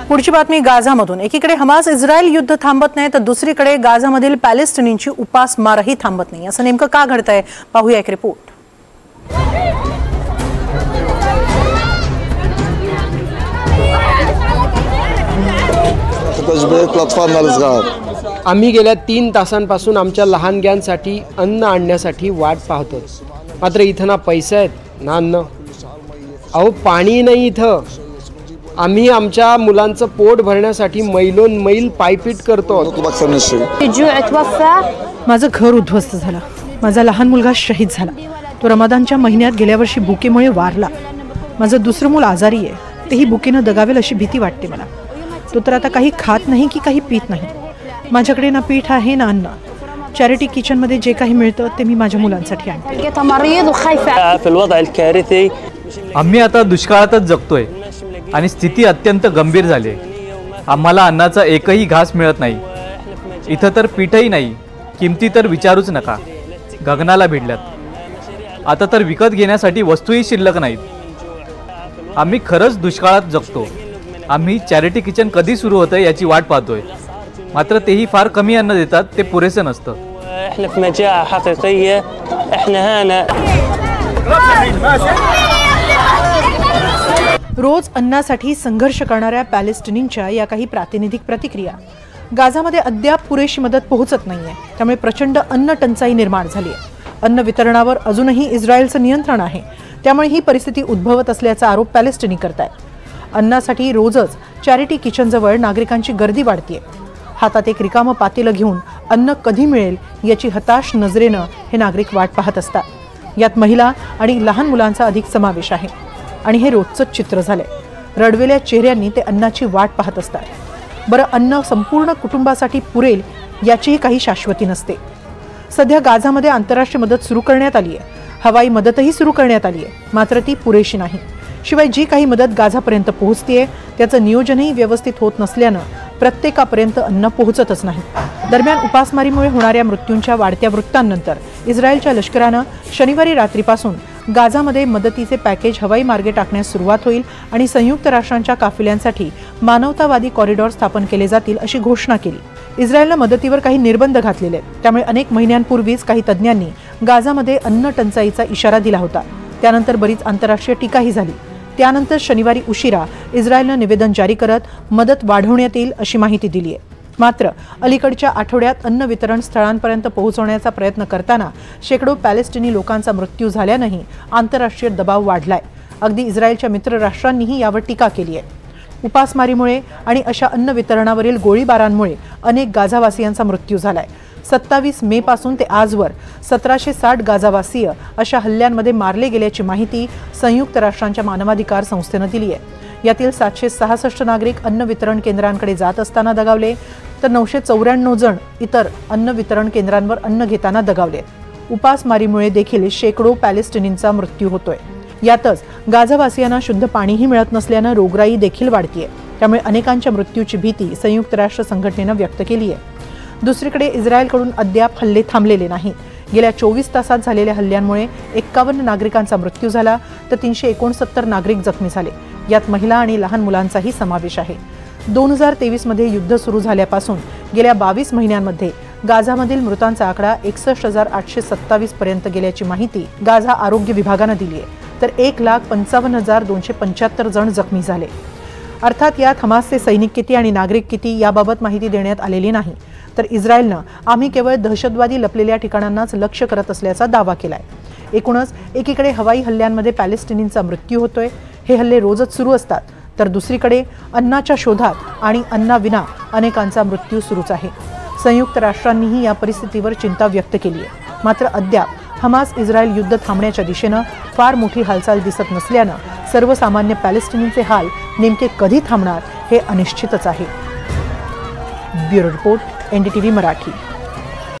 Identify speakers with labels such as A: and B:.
A: पुढची बातमी गाझामधून। एकीकडे हमास इस्रायल युद्ध थांबत नाही तर दुसरीकडे गाझामधील पॅलेस्टिनींची उपासमारही थांबत नाही। असं नेमकं का घडतंय पाहूया एक रिपोर्ट।
B: आम्ही गेल्या 3 तासांपासून आमच्या लहानग्यांसाठी अन्न आणण्यासाठी वाट पाहतो, मात्र इथं ना पैसे आहेत ना अन्न। अहो पाणी नाही इथं। आम्ही आमच्या मुलांचं पोट भरण्यासाठी मैलोन मैल पायपीट करतो।
A: माझं घर उद्ध्वस्त झालं, माझा लहान मुलगा शहीद झाला, तो रमदानच्या महिन्यात गेल्या वर्षी भुकेमुळे वारला। माझं दुसरं मूल आजारी आहे, तेही भुकेनं दगावेल अशी भीती वाटते मला। तो तर आता काही खात नाही की काही पीत नाही। माझ्याकडे ना पीठ आहे ना अन्न। चॅरिटी किचनमध्ये जे काही मिळतं ते मी माझ्या मुलांसाठी आणते।
C: आम्ही आता दुष्काळातच जगतोय आणि स्थिती अत्यंत गंभीर झाली आहे। आम्हाला अन्नाचा एकही घास मिळत नाही। इथं तर पीठही नाही, किमती तर विचारूच नका, गगनाला भिडल्यात। आता तर विकत घेण्यासाठी वस्तूही शिल्लक नाहीत। आम्ही खरंच दुष्काळात जगतो। आम्ही चॅरिटी किचन कधी सुरू होतं याची वाट पाहतोय, मात्र तेही फार कमी अन्न देतात, ते पुरेसे नसतं।
A: रोज अन्नासाठी संघर्ष करणाऱ्या पॅलेस्टिनींच्या या काही प्रातिनिधिक प्रतिक्रिया। गाझामध्ये अद्याप पुरेशी मदत पोहोचत नाहीये, त्यामुळे प्रचंड अन्न टंचाई निर्माण झाली आहे। अन्न वितरणावर अजूनही इस्रायलचं नियंत्रण आहे, त्यामुळे ही परिस्थिती उद्भवत असल्याचा आरोप पॅलेस्टिनी करतायत। अन्नासाठी रोजच चॅरिटी किचनजवळ नागरिकांची गर्दी वाढतीये। हातात एक रिकामं पातेलं घेऊन अन्न कधी मिळेल याची हताश नजरेनं हे नागरिक वाट पाहत असतात। यात महिला आणि लहान मुलांचा अधिक समावेश आहे आणि हे रोजचंच चित्र झालंय। रडवेल्या चेहऱ्यांनी ते अन्नाची वाट पाहत असतात। बरं, अन्न संपूर्ण कुटुंबासाठी पुरेल याचीही काही शाश्वती नसते। सध्या गाझामध्ये आंतरराष्ट्रीय मदत सुरू करण्यात आली आहे, हवाई मदतही सुरू करण्यात आली आहे, मात्र ती पुरेशी नाही। शिवाय जी काही मदत गाझापर्यंत पोहोचतेय त्याचं नियोजनही व्यवस्थित होत नसल्यानं प्रत्येकापर्यंत अन्न पोहोचतच नाही। दरम्यान उपासमारीमुळे होणाऱ्या मृत्यूंच्या वाढत्या वृत्तांनंतर इस्रायलच्या लष्करानं शनिवारी रात्रीपासून गाझामध्ये मदतीचे पॅकेज हवाई मार्गे टाकण्यास सुरुवात होईल आणि संयुक्त राष्ट्रांच्या काफिल्यांसाठी मानवतावादी कॉरिडॉर स्थापन केले जातील अशी घोषणा केली। इस्रायलनं मदतीवर काही निर्बंध घातलेले आहेत, त्यामुळे अनेक महिन्यांपूर्वीच काही तज्ज्ञांनी गाझामध्ये अन्न टंचाईचा इशारा दिला होता। त्यानंतर बरीच आंतरराष्ट्रीय टीकाही झाली। त्यानंतर शनिवारी उशिरा इस्रायलनं निवेदन जारी करत मदत वाढवण्यात येईल अशी माहिती दिली आहे। मात्र अलीकडच्या आठवड्यात अन्न वितरण स्थळांपर्यंत पोहोचवण्याचा प्रयत्न करताना शेकडो पॅलेस्टिनी लोकांचा मृत्यू झाल्यानंही आंतरराष्ट्रीय दबाव वाढलाय। अगदी इस्रायलच्या मित्र राष्ट्रांनीही यावर टीका केली आहे। उपासमारीमुळे आणि अशा अन्न वितरणावरील गोळीबारांमुळे अनेक गाझावासियांचा मृत्यू झालाय। 27 मे पासून ते आजवर 1760 गाझावासीय अशा हल्ल्यांमध्ये मारले गेल्याची माहिती संयुक्त राष्ट्रांच्या मानवाधिकार संस्थेनं दिली आहे। यातील 766 नागरिक अन्न वितरण केंद्रांकडे जात असताना दगावले, तर 994 जण इतर अन्न वितरण केंद्रांवर अन्न घेताना दगावले। उपासमारीमुळे देखील शेकडो पॅलेस्टिनींचा मृत्यू होतोय। यातच गाझावासियांना शुद्ध पाणीही मिळत नसल्यानं रोगराई देखील वाढतीये, त्यामुळे अनेकांच्या मृत्यूची भीती संयुक्त राष्ट्र संघटनेनं व्यक्त केली आहे। दुसरीकडे इस्रायलकडून अद्याप हल्ले थांबलेले नाहीत। गेल्या 24 तासात झालेल्या हल्ल्यांमुळे 51 नागरिकांचा मृत्यू झाला, तर 369 नागरिक जखमी झाले। यात महिला आणि लहान मुलांचाही समावेश आहे। 2023 मध्ये युद्ध सुरू झाल्यापासून गेल्या 22 महिन्यांमध्ये गाझामधील मृतांचा आकडा 61,827 पर्यंत गेल्याची माहिती गाझा आरोग्य विभागानं दिली आहे, तर 1,55,275 जण जखमी झाले। अर्थात यात हमासचे सैनिक किती आणि नागरिक किती याबाबत माहिती देण्यात आलेली नाही, तर इस्रायलनं आम्ही केवळ दहशतवादी लपलेल्या ठिकाणांनाच लक्ष्य करत असल्याचा दावा केलाय। एकूणच एकीकडे हवाई हल्ल्यांमध्ये पॅलेस्टिनींचा मृत्यू होतोय, हे हल्ले रोजच सुरू असतात, तर दुसरीकडे अन्नाच्या शोधात आणि अन्नाविना अनेकांचा मृत्यू सुरूच आहे। संयुक्त राष्ट्रांनीही या परिस्थितीवर चिंता व्यक्त केली आहे, मात्र अद्याप हमास इस्रायल युद्ध थांबण्याच्या दिशेनं फार मोठी हालचाल दिसत नसल्यानं सर्वसामान्य पॅलेस्टिनींचे हाल नेमके कधी थांबणार हे अनिश्चितच आहे। Bureau report, NDTV Marathi.